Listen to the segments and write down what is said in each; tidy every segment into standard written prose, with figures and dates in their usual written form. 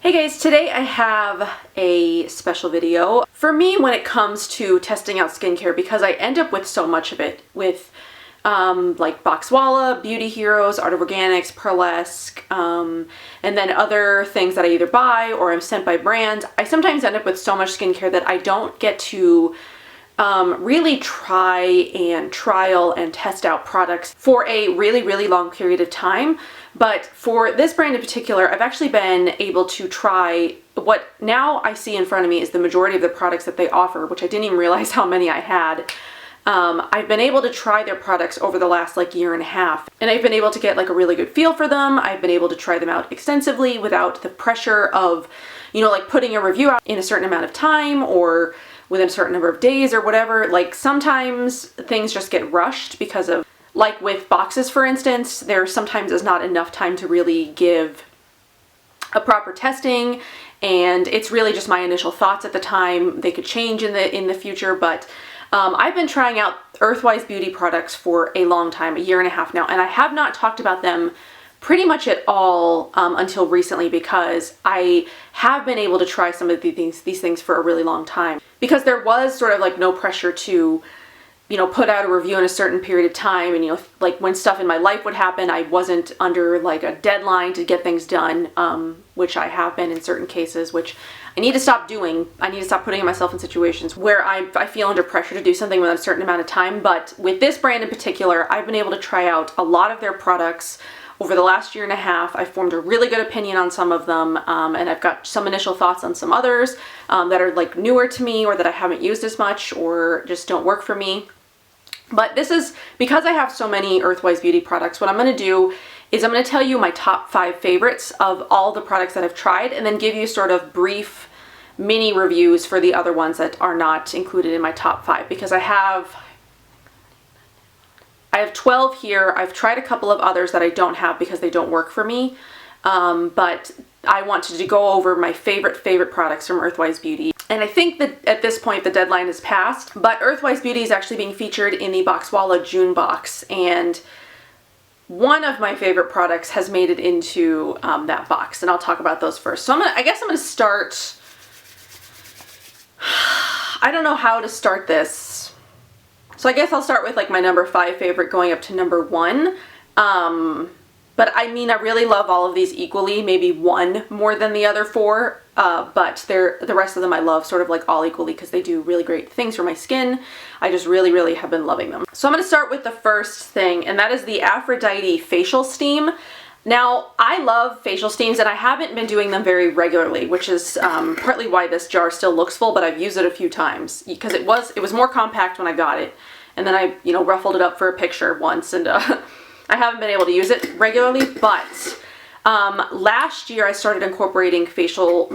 Hey guys, today I have a special video. For me, when it comes to testing out skincare, because I end up with so much of it, with like Boxwalla, Beauty Heroes, Art of Organics, Pearlesque, and then other things that I either buy or I'm sent by brands, I sometimes end up with so much skincare that I don't get to really try and trial and test out products for a really long period of time. But for this brand in particular, I've actually been able to try what now I see in front of me is the majority of the products that they offer, which I didn't even realize how many I had. I've been able to try their products over the last year and a half, and I've been able to get a really good feel for them. I've been able to try them out extensively without the pressure of, putting a review out in a certain amount of time or within a certain number of days or whatever. Sometimes things just get rushed because of, with boxes, for instance, there sometimes is not enough time to really give a proper testing, and it's really just my initial thoughts at the time. They could change in the future, but I've been trying out Earthwise beauty products for a long time, a year and a half now, and I have not talked about them pretty much at all until recently, because I have been able to try some of these things for a really long time, because there was sort of no pressure to put out a review in a certain period of time, and when stuff in my life would happen, I wasn't under a deadline to get things done, which I have been in certain cases, which I need to stop doing. I need to stop putting myself in situations where I feel under pressure to do something within a certain amount of time. But with this brand in particular, I've been able to try out a lot of their products over the last year and a half. I formed a really good opinion on some of them, and I've got some initial thoughts on some others that are newer to me, or that I haven't used as much, or just don't work for me. But this is, because I have so many Earthwise beauty products, what I'm going to do is I'm going to tell you my top 5 favorites of all the products that I've tried, and then give you sort of brief mini reviews for the other ones that are not included in my top 5, because I have 12 here. I've tried a couple of others that I don't have because they don't work for me, but I wanted to go over my favorite products from Earthwise Beauty. And I think that at this point the deadline is passed, but Earthwise Beauty is actually being featured in the Boxwalla June box, and one of my favorite products has made it into that box, and I'll talk about those first. So I guess I'm going to start, I don't know how to start this. So I guess I'll start with my number 5 favorite going up to number 1. But I mean, I really love all of these equally, maybe one more than the other 4, but the rest of them I love sort of all equally, because they do really great things for my skin. I just really have been loving them. So I'm going to start with the first thing, and that is the Aphrodite facial steam. Now, I love facial steams, and I haven't been doing them very regularly, which is partly why this jar still looks full, but I've used it a few times, because it was more compact when I got it, and then I ruffled it up for a picture once, and I haven't been able to use it regularly. But last year I started incorporating facial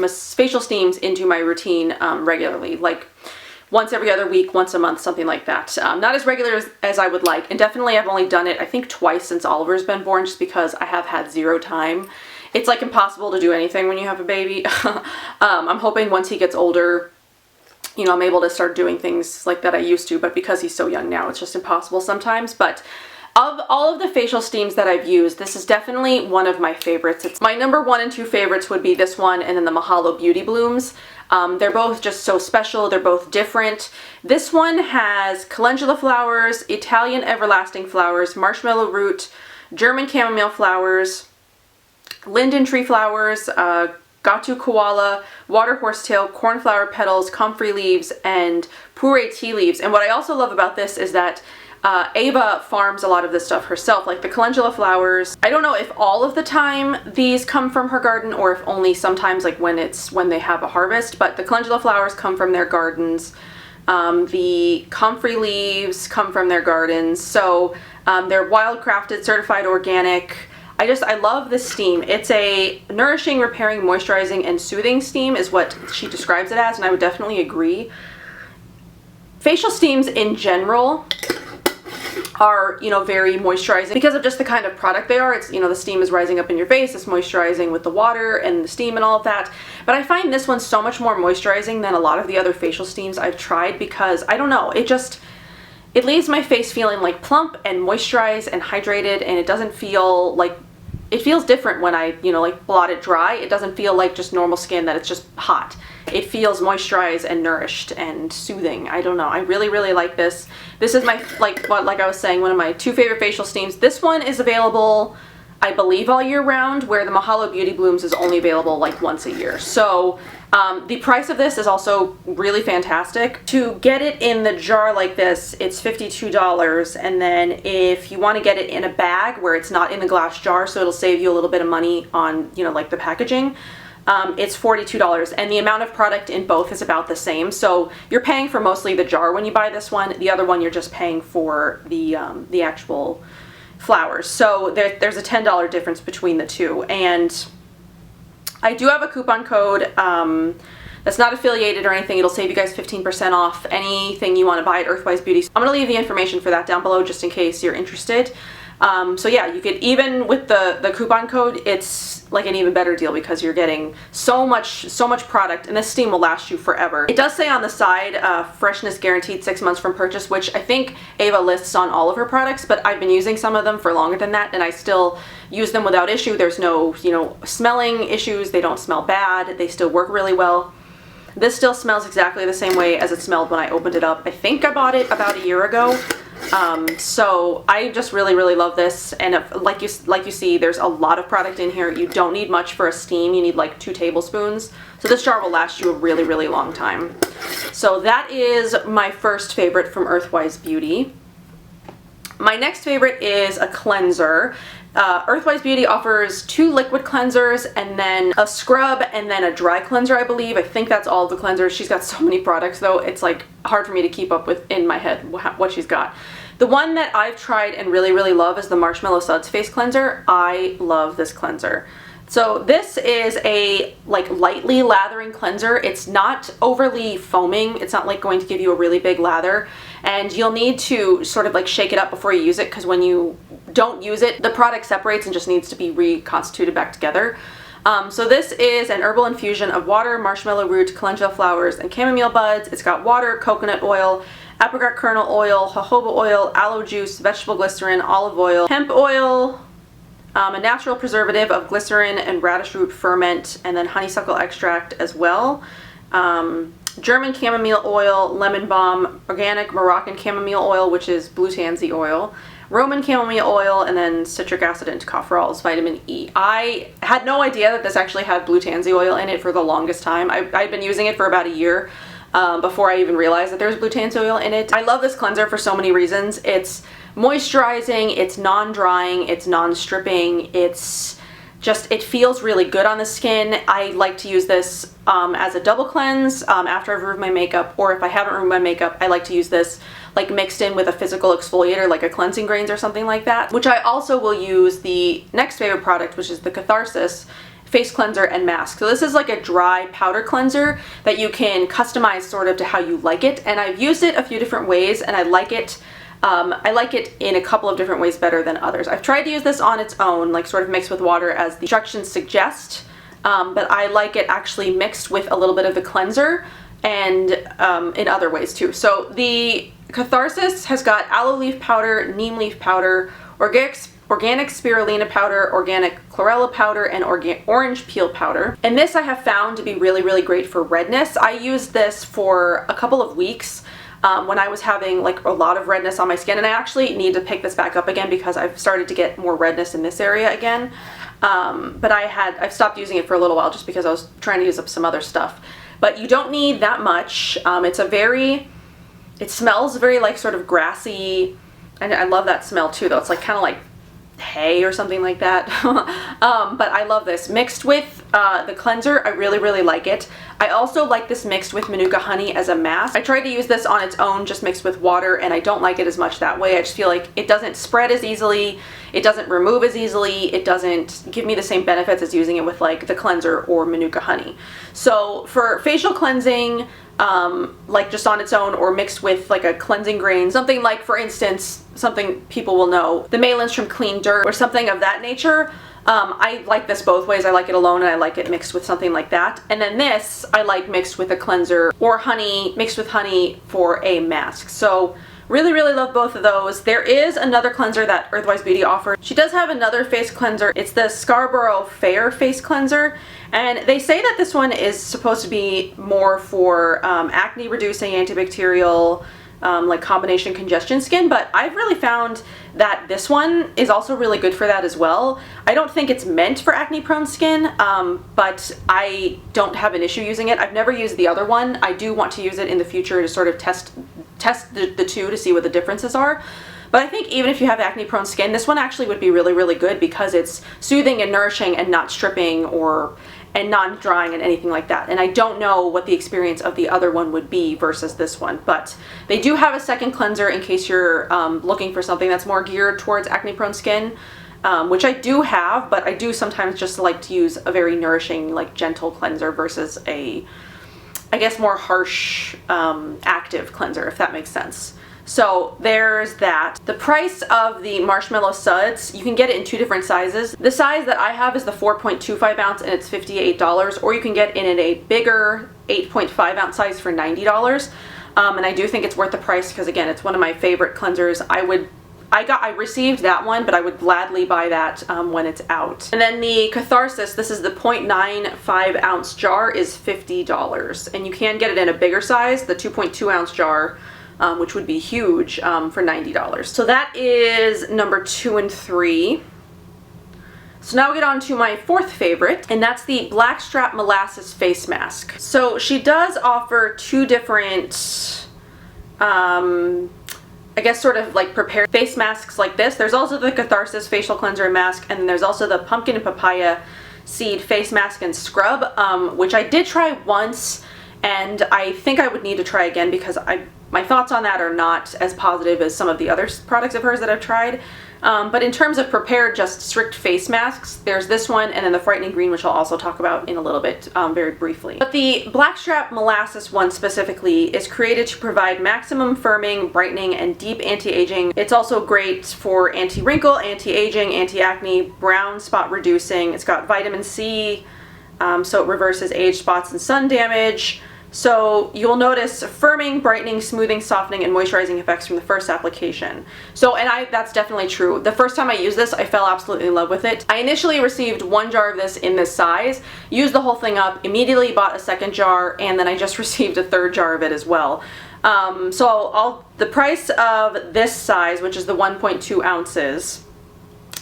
steams into my routine regularly, once every other week, once a month, something like that. Not as regular as I would like, and definitely I've only done it I think twice since Oliver's been born, just because I have had 0 time. It's impossible to do anything when you have a baby. I'm hoping once he gets older, I'm able to start doing things like that I used to, but because he's so young now, it's just impossible sometimes. But of all of the facial steams that I've used, this is definitely one of my favorites. It's my number 1 and 2 favorites would be this one, and then the Mahalo Beauty Blooms. They're both just so special. They're both different. This one has calendula flowers, Italian everlasting flowers, marshmallow root, German chamomile flowers, linden tree flowers, Gatu koala, water horsetail, cornflower petals, comfrey leaves, and puree tea leaves. And what I also love about this is that Ava farms a lot of this stuff herself, like the calendula flowers. I don't know if all of the time these come from her garden, or if only sometimes when they have a harvest, but the calendula flowers come from their gardens. The comfrey leaves come from their gardens. So they're wildcrafted, certified organic. I love this steam. It's a nourishing, repairing, moisturizing, and soothing steam is what she describes it as, and I would definitely agree. Facial steams in general are, very moisturizing because of just the kind of product they are. It's, the steam is rising up in your face, it's moisturizing with the water and the steam and all of that. But I find this one so much more moisturizing than a lot of the other facial steams I've tried, because, I don't know, it leaves my face feeling plump and moisturized and hydrated, and it doesn't feel it feels different when I, you know, like blot it dry. It doesn't feel like just normal skin that it's just hot. It feels moisturized and nourished and soothing. I don't know. I really, really like this. This is my, like I was saying, one of my 2 favorite facial steams. This one is available, I believe, all year round, where the Mahalo Beauty Blooms is only available like once a year. So the price of this is also really fantastic. To get it in the jar like this, it's $52, and then if you want to get it in a bag where it's not in the glass jar, so it'll save you a little bit of money on, you know, like the packaging, it's $42, and the amount of product in both is about the same. So you're paying for mostly the jar when you buy this one. The other one you're just paying for the actual flowers. So there's a $10 difference between the two, and I do have a coupon code that's not affiliated or anything. It'll save you guys 15% off anything you want to buy at Earthwise Beauty. I'm going to leave the information for that down below just in case you're interested. So yeah, you could, even with the coupon code, it's like an even better deal because you're getting so much product, and this steam will last you forever. It does say on the side, freshness guaranteed 6 months from purchase, which I think Ava lists on all of her products, but I've been using some of them for longer than that, and I still use them without issue. There's no, you know, smelling issues. They don't smell bad. They still work really well. This still smells exactly the same way as it smelled when I opened it up. I think I bought it about a year ago. So I just really, really love this, and if, like you see, there's a lot of product in here. You don't need much for a steam. You need like 2 tablespoons. So this jar will last you a really, really long time. So that is my first favorite from Earthwise Beauty. My next favorite is a cleanser. Earthwise Beauty offers 2 liquid cleansers and then a scrub and then a dry cleanser, I believe. I think that's all of the cleansers. She's got so many products though, it's like hard for me to keep up with in my head what she's got. The one that I've tried and really, really love is the Marshmallow Suds Face Cleanser. I love this cleanser. So this is a like lightly lathering cleanser. It's not overly foaming. It's not like going to give you a really big lather, and you'll need to sort of like shake it up before you use it, because when you don't use it, the product separates and just needs to be reconstituted back together. So this is an herbal infusion of water, marshmallow root, calendula flowers, and chamomile buds. It's got water, coconut oil, apricot kernel oil, jojoba oil, aloe juice, vegetable glycerin, olive oil, hemp oil, a natural preservative of glycerin and radish root ferment, and then honeysuckle extract as well. German chamomile oil, lemon balm, organic Moroccan chamomile oil, which is blue tansy oil, Roman chamomile oil, and then citric acid and tocopherols, vitamin E. I had no idea that this actually had blue tansy oil in it for the longest time. I've been using it for about a year before I even realized that there's blue tansy oil in it. I love this cleanser for so many reasons. It's moisturizing, it's non-drying, it's non-stripping, it's just, it feels really good on the skin. I like to use this as a double cleanse after I've removed my makeup, or if I haven't removed my makeup, I like to use this like mixed in with a physical exfoliator like a cleansing grains or something like that, which I also will use the next favorite product, which is the Catharsis face cleanser and mask. So this is like a dry powder cleanser that you can customize sort of to how you like it, and I've used it a few different ways, and I like it in a couple of different ways better than others. I've tried to use this on its own, like sort of mixed with water as the instructions suggest, but I like it actually mixed with a little bit of the cleanser and in other ways too. So the Catharsis has got aloe leaf powder, neem leaf powder, organic spirulina powder, organic chlorella powder, and orange peel powder. And this I have found to be really, really great for redness. I used this for a couple of weeks when I was having like a lot of redness on my skin, and I actually need to pick this back up again because I've started to get more redness in this area again. But I've stopped using it for a little while just because I was trying to use up some other stuff. But you don't need that much. It smells very like sort of grassy, and I love that smell too though. It's like kind of like hay or something like that. But I love this mixed with the cleanser. I really, really like it. I also like this mixed with Manuka honey as a mask. I tried to use this on its own just mixed with water, and I don't like it as much that way. I just feel like it doesn't spread as easily, it doesn't remove as easily, it doesn't give me the same benefits as using it with like the cleanser or Manuka honey. So for facial cleansing, like just on its own or mixed with like a cleansing grain, something like, for instance, something people will know, the Malin's from Clean Dirt or something of that nature, I like this both ways. I like it alone and I like it mixed with something like that. And then this I like mixed with a cleanser or honey, mixed with honey for a mask. So Really, really love both of those. There is another cleanser that Earthwise Beauty offers. She does have another face cleanser. It's the Scarborough Fair face cleanser, and they say that this one is supposed to be more for acne reducing, antibacterial, like combination congestion skin, but I've really found that this one is also really good for that as well. I don't think it's meant for acne prone skin, but I don't have an issue using it. I've never used the other one. I do want to use it in the future to sort of test the two to see what the differences are. But I think even if you have acne prone skin, this one actually would be really, really good because it's soothing and nourishing and not stripping and non-drying and anything like that. And I don't know what the experience of the other one would be versus this one, but they do have a second cleanser in case you're looking for something that's more geared towards acne prone skin, which I do have, but I do sometimes just like to use a very nourishing, like gentle cleanser versus a, I guess, more harsh active cleanser, if that makes sense. So there's that. The price of the Marshmallow Suds, you can get it in two different sizes. The size that I have is the 4.25 ounce and it's $58, or you can get it in a bigger 8.5 ounce size for $90. And I do think it's worth the price because, again, it's one of my favorite cleansers. I received that one, but I would gladly buy that when it's out. And then the Catharsis, this is the 0.95 ounce jar, is $50. And you can get it in a bigger size, the 2.2 ounce jar, which would be huge, for $90. So that is number 2 and 3. So now we get on to my fourth favorite, and that's the Blackstrap Molasses Face Mask. So she does offer two different, I guess, sort of like prepared face masks like this. There's also the Catharsis Facial Cleanser and Mask, and then there's also the Pumpkin and Papaya Seed Face Mask and Scrub, which I did try once, and I think I would need to try again because my thoughts on that are not as positive as some of the other products of hers that I've tried. But in terms of prepared, just strict face masks, there's this one and then the Frightening Green, which I'll also talk about in a little bit, very briefly. But the Blackstrap Molasses one specifically is created to provide maximum firming, brightening, and deep anti-aging. It's also great for anti-wrinkle, anti-aging, anti-acne, brown spot reducing. It's got vitamin C, so it reverses age spots and sun damage. So you'll notice firming, brightening, smoothing, softening, and moisturizing effects from the first application. So, and that's definitely true. The first time I used this, I fell absolutely in love with it. I initially received one jar of this in this size, used the whole thing up, immediately bought a second jar, and then I just received a third jar of it as well. The price of this size, which is the 1.2 ounces,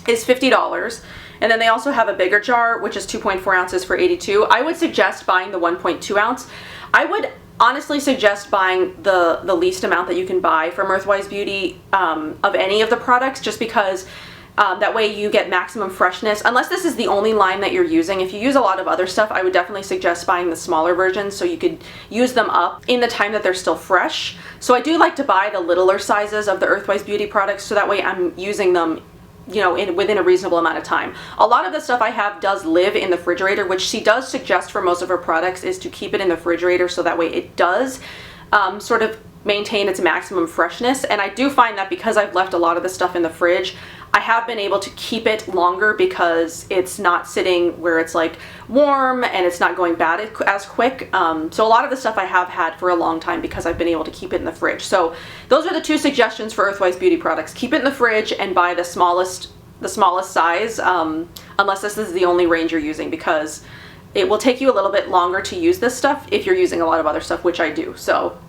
is $50. And then they also have a bigger jar, which is 2.4 ounces for $82. I would suggest buying the 1.2 ounce. I would honestly suggest buying the least amount that you can buy from Earthwise Beauty of any of the products, just because that way you get maximum freshness. Unless this is the only line that you're using. If you use a lot of other stuff, I would definitely suggest buying the smaller versions so you could use them up in the time that they're still fresh. So I do like to buy the littler sizes of the Earthwise Beauty products so that way I'm using them, you know, within a reasonable amount of time. A lot of the stuff I have does live in the refrigerator, which she does suggest for most of her products is to keep it in the refrigerator so that way it does sort of maintain its maximum freshness. And I do find that because I've left a lot of the stuff in the fridge, I have been able to keep it longer because it's not sitting where it's like warm and it's not going bad as quick. So a lot of the stuff I have had for a long time because I've been able to keep it in the fridge. So those are the two suggestions for Earthwise Beauty products. Keep it in the fridge and buy the smallest size, unless this is the only range you're using, because it will take you a little bit longer to use this stuff if you're using a lot of other stuff, which I do. So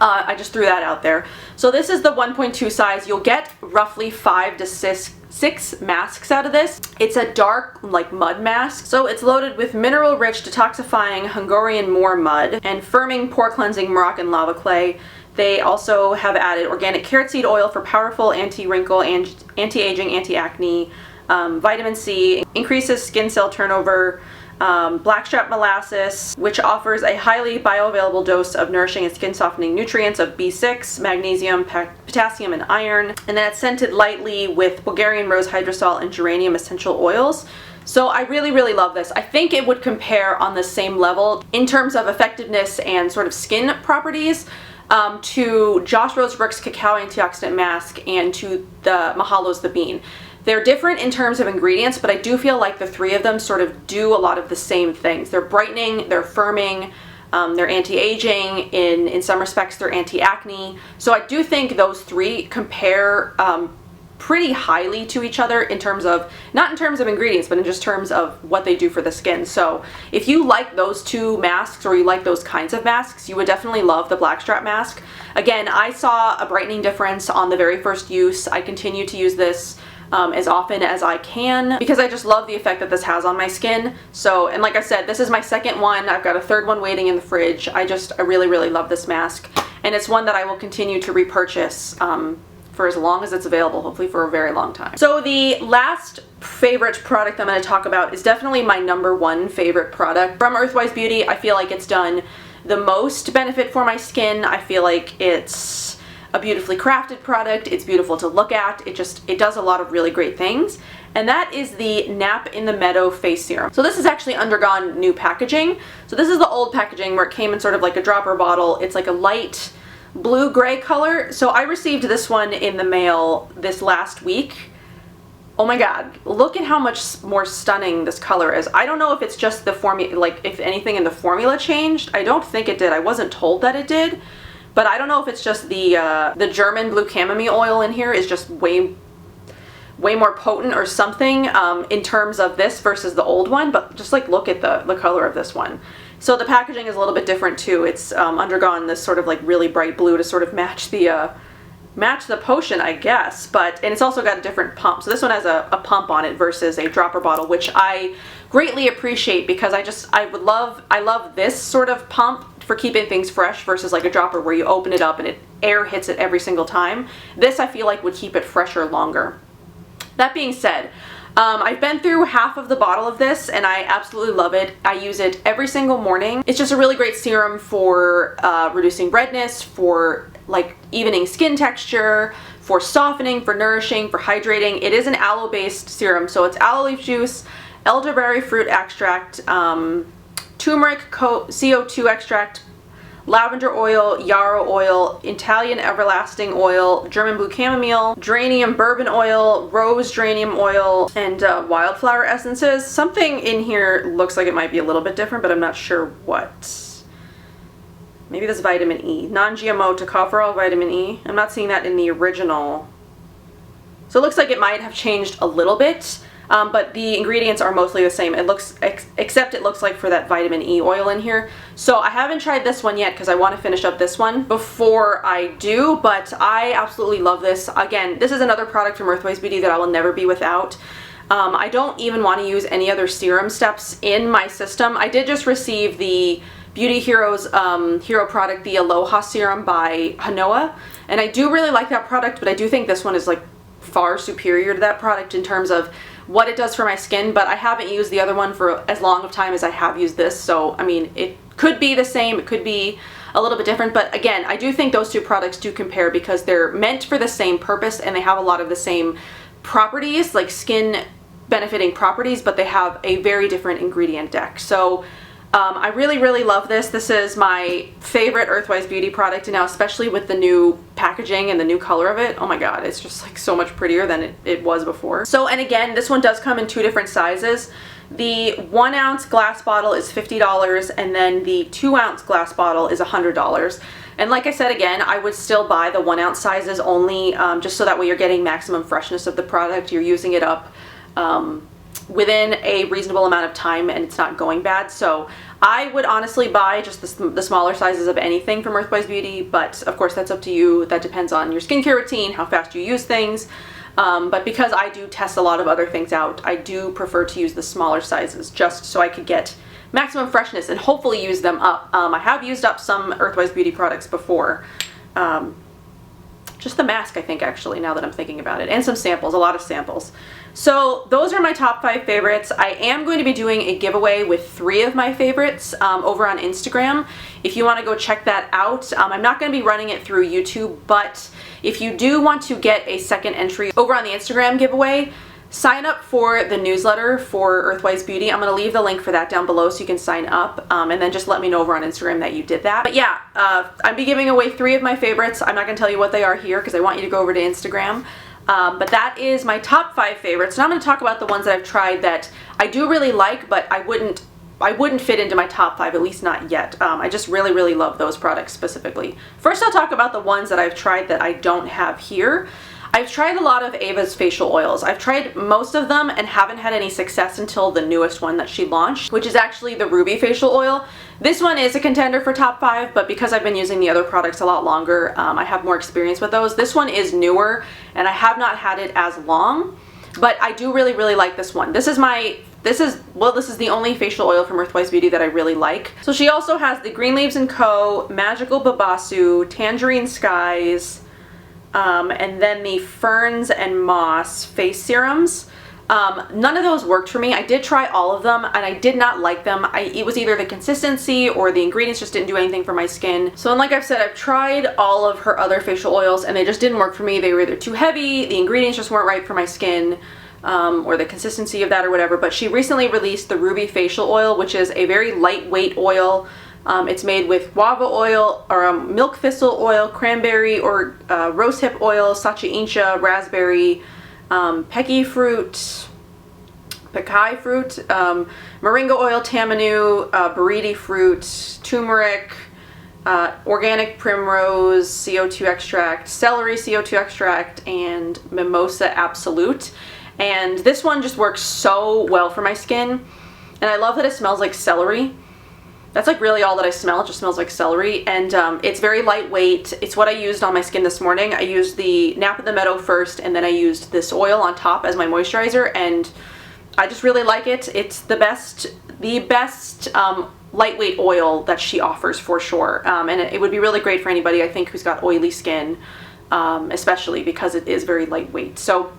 I just threw that out there. So this is the 1.2 size. You'll get roughly 5 to 6 masks out of this. It's a dark, like, mud mask. So it's loaded with mineral-rich, detoxifying Hungarian moor mud and firming, pore-cleansing Moroccan lava clay. They also have added organic carrot seed oil for powerful anti-wrinkle, anti-aging, anti-acne, vitamin C, increases skin cell turnover, Blackstrap Molasses, which offers a highly bioavailable dose of nourishing and skin softening nutrients of B6, magnesium, potassium, and iron. And then it's scented lightly with Bulgarian rose hydrosol and geranium essential oils. So I really, really love this. I think it would compare on the same level in terms of effectiveness and sort of skin properties to Joss Rosebrooks Cacao Antioxidant Mask and to the Mahalo's The Bean. They're different in terms of ingredients, but I do feel like the three of them sort of do a lot of the same things. They're brightening, they're firming, They're anti-aging. In some respects, they're anti-acne. So I do think those three compare pretty highly to each other in terms of, not in terms of ingredients, but in just terms of what they do for the skin. So if you like those two masks, or you like those kinds of masks, you would definitely love the Blackstrap mask. Again, I saw a brightening difference on the very first use. I continue to use this as often as I can because I just love the effect that this has on my skin. So, and like I said, this is my second one. I've got a third one waiting in the fridge. I really, really love this mask, and it's one that I will continue to repurchase for as long as it's available, hopefully for a very long time. So the last favorite product I'm going to talk about is definitely my number one favorite product from Earthwise Beauty. I feel like it's done the most benefit for my skin. I feel like it's a beautifully crafted product. It's beautiful to look at. It does a lot of really great things. And that is the Nap in the Meadow Face Serum. So this has actually undergone new packaging. So this is the old packaging where it came in sort of like a dropper bottle. It's like a light blue-gray color. So I received this one in the mail this last week. Oh my god, look at how much more stunning this color is. I don't know if it's just the formula, like if anything in the formula changed. I don't think it did. I wasn't told that it did. But I don't know if it's just the German blue chamomile oil in here is just way more potent or something in terms of this versus the old one. But just like look at the color of this one. So the packaging is a little bit different too. It's undergone this sort of like really bright blue to sort of match the potion, I guess. And it's also got a different pump. So this one has a pump on it versus a dropper bottle, which I greatly appreciate because I love this sort of pump for keeping things fresh versus like a dropper where you open it up and air hits it every single time. This I feel like would keep it fresher longer. That being said, I've been through half of the bottle of this and I absolutely love it. I use it every single morning. It's just a really great serum for reducing redness, for like evening skin texture, for softening, for nourishing, for hydrating. It is an aloe-based serum, so it's aloe leaf juice, elderberry fruit extract, turmeric CO2 extract, lavender oil, yarrow oil, Italian everlasting oil, German blue chamomile, geranium bourbon oil, rose geranium oil, and wildflower essences. Something in here looks like it might be a little bit different, but I'm not sure what. Maybe this vitamin E. Non-GMO tocopherol vitamin E. I'm not seeing that in the original. So it looks like it might have changed a little bit. But the ingredients are mostly the same. It looks, except it looks like for that vitamin E oil in here. So I haven't tried this one yet because I want to finish up this one before I do, but I absolutely love this. Again, this is another product from Earthwise Beauty that I will never be without. I don't even want to use any other serum steps in my system. I did just receive the Beauty Heroes hero product, the Aloha Serum by Hanoa, and I do really like that product, but I do think this one is like far superior to that product in terms of what it does for my skin, but I haven't used the other one for as long of time as I have used this, so I mean, it could be the same, it could be a little bit different, but again, I do think those two products do compare because they're meant for the same purpose and they have a lot of the same properties, like skin benefiting properties, but they have a very different ingredient deck. So I really, really love this. This is my favorite Earthwise Beauty product, and now especially with the new packaging and the new color of it, oh my god, it's just like so much prettier than it was before. So, and again, this one does come in two different sizes. The 1 ounce glass bottle is $50, and then the 2 ounce glass bottle is $100. And like I said, again, I would still buy the 1 ounce sizes only, just so that way you're getting maximum freshness of the product, you're using it up within a reasonable amount of time and it's not going bad. So I would honestly buy just the smaller sizes of anything from Earthwise Beauty, but of course that's up to you. That depends on your skincare routine, how fast you use things. But because I do test a lot of other things out, I do prefer to use the smaller sizes just so I could get maximum freshness and hopefully use them up. I have used up some Earthwise Beauty products before. Just the mask, I think, actually, now that I'm thinking about it. And some samples, a lot of samples. So those are my top 5 favorites. I am going to be doing a giveaway with 3 of my favorites over on Instagram. If you want to go check that out. I'm not going to be running it through YouTube, but if you do want to get a second entry over on the Instagram giveaway, sign up for the newsletter for Earthwise Beauty. I'm going to leave the link for that down below so you can sign up, and then just let me know over on Instagram that you did that. But yeah, I'll be giving away 3 of my favorites. I'm not going to tell you what they are here because I want you to go over to Instagram. But that is my top 5 favorites. And I'm going to talk about the ones that I've tried that I do really like, but I wouldn't I wouldn't fit into my top 5, at least not yet. I just really, really love those products specifically. First, I'll talk about the ones that I've tried that I don't have here. I've tried a lot of Ava's facial oils. I've tried most of them and haven't had any success until the newest one that she launched, which is actually the Ruby facial oil. This one is a contender for top 5, but because I've been using the other products a lot longer, I have more experience with those. This one is newer, and I have not had it as long, but I do really, really like this one. This is the only facial oil from Earthwise Beauty that I really like. So she also has the Green Leaves & Co., Magical Babasu, Tangerine Skies, and then the Ferns and Moss face serums. None of those worked for me. I did try all of them and I did not like them. It was either the consistency or the ingredients just didn't do anything for my skin. So, and like I've said, I've tried all of her other facial oils and they just didn't work for me. They were either too heavy, the ingredients just weren't right for my skin, or the consistency of that or whatever. But she recently released the Ruby facial oil, which is a very lightweight oil. It's made with guava oil, or milk thistle oil, cranberry or rosehip oil, sacha incha, raspberry, pecky fruit, pecai fruit, moringa oil, tamanu, buriti fruit, turmeric, organic primrose, CO2 extract, celery CO2 extract, and mimosa absolute. And this one just works so well for my skin. And I love that it smells like celery. That's like really all that I smell. It just smells like celery, and it's very lightweight. It's what I used on my skin this morning. I used the Nap of the Meadow first, and then I used this oil on top as my moisturizer, and I just really like it. It's the best lightweight oil that she offers for sure, and it would be really great for anybody, I think, who's got oily skin, especially because it is very lightweight. So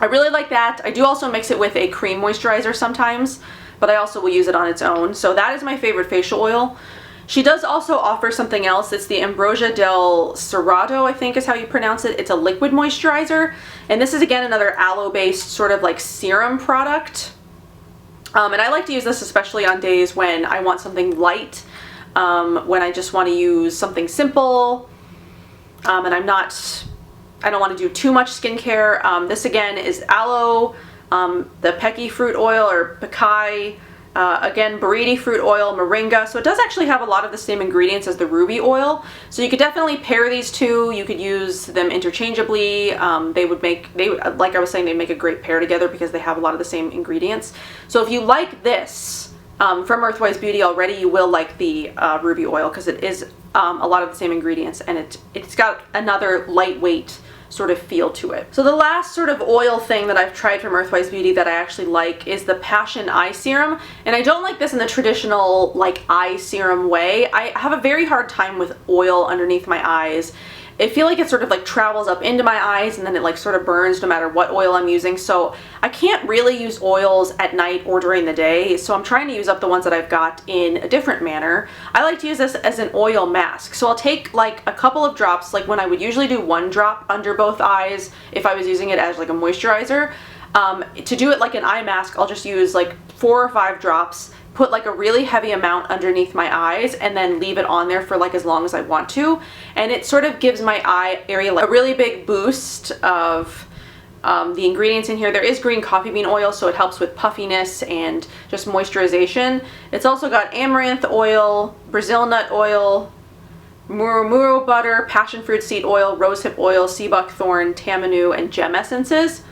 I really like that. I do also mix it with a cream moisturizer sometimes, but I also will use it on its own. So that is my favorite facial oil. She does also offer something else. It's the Ambrosia del Cerrado, I think is how you pronounce it. It's a liquid moisturizer. And this is again another aloe-based sort of like serum product. And I like to use this especially on days when I want something light, when I just want to use something simple, and I don't want to do too much skincare. This again is aloe, the pecky fruit oil or pecai, again buriti fruit oil, moringa. So it does actually have a lot of the same ingredients as the Ruby oil. So you could definitely pair these two. You could use them interchangeably. Like I was saying, they make a great pair together because they have a lot of the same ingredients. So if you like this from Earthwise Beauty already, you will like the Ruby oil because it is a lot of the same ingredients, and it's got another lightweight sort of feel to it. So the last sort of oil thing that I've tried from Earthwise Beauty that I actually like is the Passion Eye Serum. And I don't like this in the traditional like eye serum way. I have a very hard time with oil underneath my eyes. I feel like it sort of like travels up into my eyes and then it like sort of burns no matter what oil I'm using. So I can't really use oils at night or during the day. So I'm trying to use up the ones that I've got in a different manner. I like to use this as an oil mask. So I'll take like a couple of drops, like when I would usually do one drop under both eyes if I was using it as like a moisturizer. To do it like an eye mask, I'll just use like 4 or 5 drops, put like a really heavy amount underneath my eyes, and then leave it on there for like as long as I want to. And it sort of gives my eye area like a really big boost of the ingredients in here. There is green coffee bean oil, so it helps with puffiness and just moisturization. It's also got amaranth oil, Brazil nut oil, murumuru butter, passion fruit seed oil, rosehip oil, sea buckthorn, tamanu, and gem essences.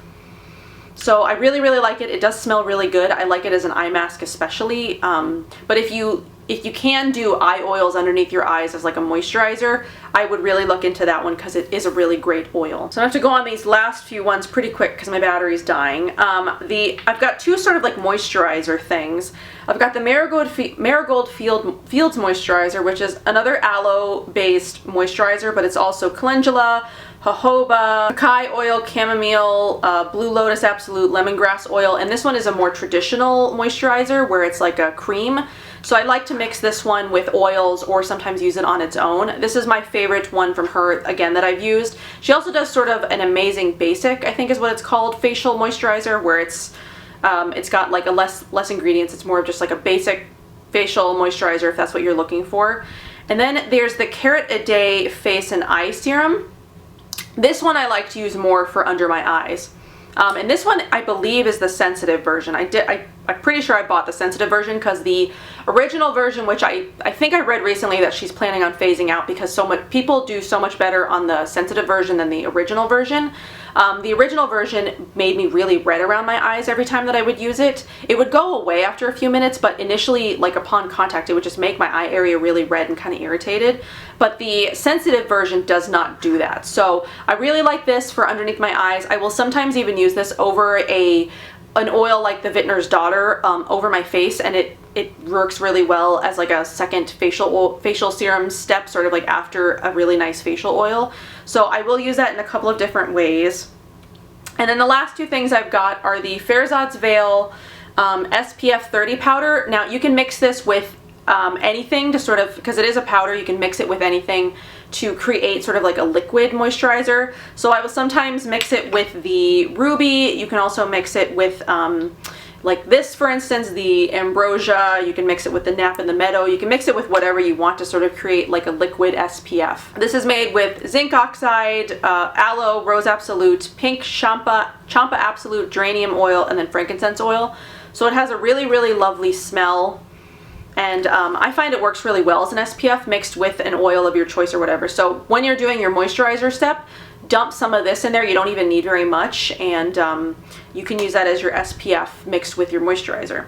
So I really, really like it. It does smell really good. I like it as an eye mask especially. But if you can do eye oils underneath your eyes as like a moisturizer, I would really look into that one because it is a really great oil. So I have to go on these last few ones pretty quick because my battery's dying. I've got 2 sort of like moisturizer things. I've got the Marigold Fields Moisturizer, which is another aloe-based moisturizer, but it's also calendula, jojoba, pecai oil, chamomile, blue lotus absolute, lemongrass oil, and this one is a more traditional moisturizer where it's like a cream. So I like to mix this one with oils or sometimes use it on its own. This is my favorite one from her, again, that I've used. She also does sort of an amazing basic, I think is what it's called, facial moisturizer, where it's got like a less ingredients. It's more of just like a basic facial moisturizer if that's what you're looking for. And then there's the Carrot A Day Face and Eye Serum. This one I like to use more for under my eyes. And this one I believe is the sensitive version. I I'm pretty sure I bought the sensitive version because the original version, which I think I read recently that she's planning on phasing out because so much people do so much better on the sensitive version than the original version. The original version made me really red around my eyes every time that I would use it. It would go away after a few minutes, but initially, like upon contact, it would just make my eye area really red and kind of irritated. But the sensitive version does not do that. So I really like this for underneath my eyes. I will sometimes even use this over an oil like the Vintner's Daughter over my face, and it works really well as like a second facial serum step, sort of like after a really nice facial oil. So I will use that in a couple of different ways. And then the last two things I've got are the Farizad's Veil SPF 30 powder. Now you can mix this with anything to sort of, because it is a powder, you can mix it with anything to create sort of like a liquid moisturizer. So I will sometimes mix it with the Ruby. You can also mix it with like this, for instance, the Ambrosia. You can mix it with the Nap and the Meadow. You can mix it with whatever you want to sort of create like a liquid SPF. This is made with zinc oxide, aloe, rose absolute, pink champa absolute, geranium oil, and then frankincense oil. So it has a really, really lovely smell. And I find it works really well as an SPF mixed with an oil of your choice or whatever. So when you're doing your moisturizer step, dump some of this in there. You don't even need very much, and you can use that as your SPF mixed with your moisturizer.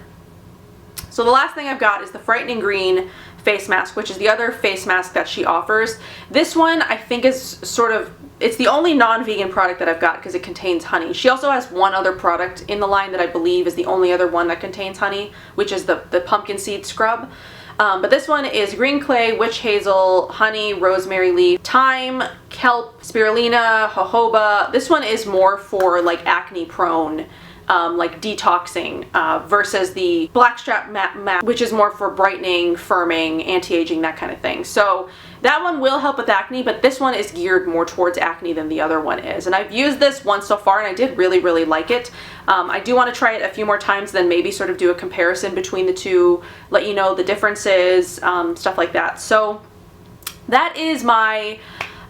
So the last thing I've got is the Frightening Green face mask, which is the other face mask that she offers. This one I think is sort of, it's the only non-vegan product that I've got because it contains honey. She also has one other product in the line that I believe is the only other one that contains honey, which is the pumpkin seed scrub. But this one is green clay, witch hazel, honey, rosemary leaf, thyme, kelp, spirulina, jojoba. This one is more for like acne prone, like detoxing, versus the Blackstrap matte, which is more for brightening, firming, anti-aging, that kind of thing. So that one will help with acne, but this one is geared more towards acne than the other one is. And I've used this once so far and I did really, really like it. I do want to try it a few more times, then maybe sort of do a comparison between the two, let you know the differences, stuff like that. So that is my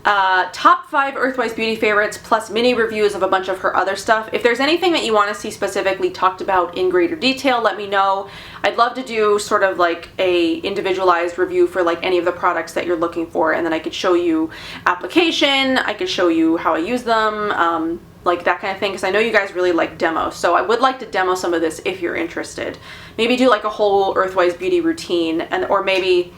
top 5 Earthwise Beauty favorites plus mini reviews of a bunch of her other stuff. If there's anything that you want to see specifically talked about in greater detail, let me know. I'd love to do sort of like a individualized review for like any of the products that you're looking for, and then I could show you application, I could show you how I use them, like that kind of thing, because I know you guys really like demos. So I would like to demo some of this if you're interested. Maybe do like a whole Earthwise Beauty routine, or maybe,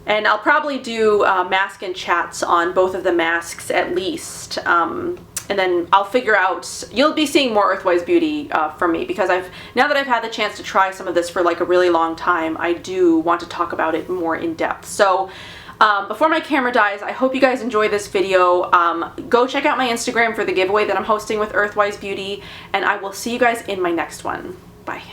and I'll probably do mask and chats on both of the masks at least. And then I'll figure out, you'll be seeing more Earthwise Beauty from me, because now that I've had the chance to try some of this for like a really long time, I do want to talk about it more in depth. So before my camera dies, I hope you guys enjoy this video. Go check out my Instagram for the giveaway that I'm hosting with Earthwise Beauty, and I will see you guys in my next one. Bye.